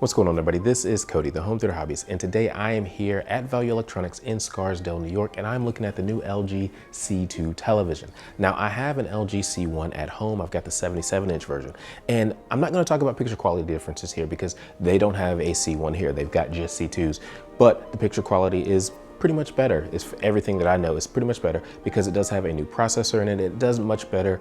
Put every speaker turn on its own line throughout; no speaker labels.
What's going on, everybody? This is Cody, the home theater hobbyist, and today I am here at Value Electronics in Scarsdale, New York, and I'm looking at the new LG C2 television. Now, I have an LG C1 at home. I've got the 77-inch version, and I'm not going to talk about picture quality differences here because they don't have a C1 here. They've got just C2s, but the picture quality is pretty much better. It's everything that I know is pretty much better because it does have a new processor in it. It does much better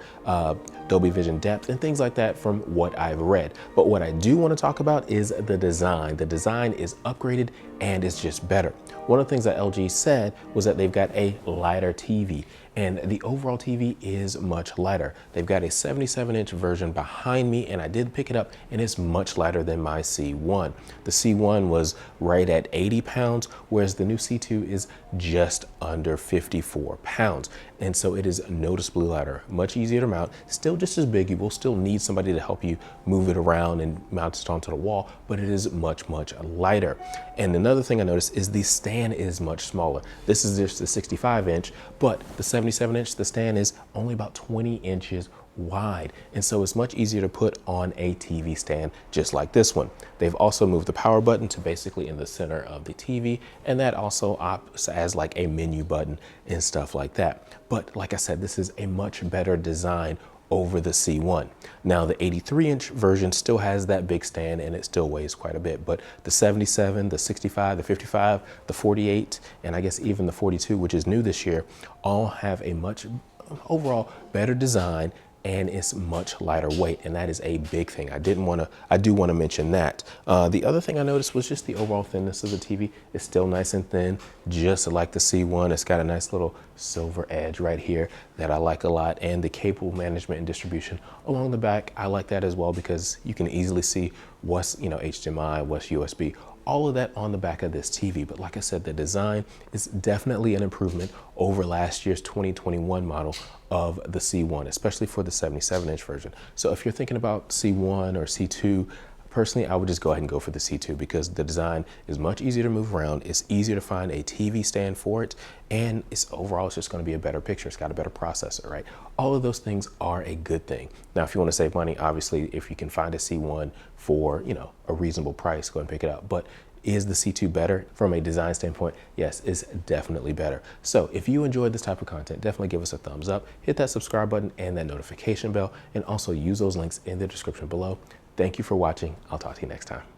Dolby Vision depth and things like that from what I've read. But what I do want to talk about is the design. The design is upgraded and it's just better. One of the things that LG said was that they've got a lighter TV, and the overall TV is much lighter. They've got a 77-inch version behind me, and I did pick it up, and it's much lighter than my C1. The C1 was right at 80 pounds, whereas the new C2 is just under 54 pounds. And so it is noticeably lighter, much easier to mount, still just as big. You will still need somebody to help you move it around and mount it onto the wall, but it is much, much lighter. And another thing I noticed is the stand is much smaller. This is just the 65-inch, but the 77-inch, the stand is only about 20 inches wide, and so it's much easier to put on a TV stand just like this one. They've also moved the power button to basically in the center of the TV, and that also opts as like a menu button and stuff like that. But like I said, this is a much better design over the C1. Now the 83-inch version still has that big stand and it still weighs quite a bit, but the 77, the 65, the 55, the 48, and I guess even the 42, which is new this year, all have a much overall better design, and it's much lighter weight, and that is a big thing. I do want to mention that. The other thing I noticed was just the overall thinness of the TV. It's still nice and thin, just like the C1. It's got a nice little silver edge right here that I like a lot, and the cable management and distribution along the back, I like that as well because you can easily see what's HDMI, what's USB, all of that on the back of this TV. But like I said, the design is definitely an improvement over last year's 2021 model of the C1, especially for the 77-inch version. So if you're thinking about C1 or C2, personally, I would just go ahead and go for the C2 because the design is much easier to move around. It's easier to find a TV stand for it, and overall it's just going to be a better picture. It's got a better processor, right? All of those things are a good thing. Now, if you want to save money, obviously, if you can find a C1 for a reasonable price, go and pick it up. But is the C2 better from a design standpoint? Yes, it's definitely better. So if you enjoyed this type of content, definitely give us a thumbs up, hit that subscribe button and that notification bell, and also use those links in the description below. Thank you for watching. I'll talk to you next time.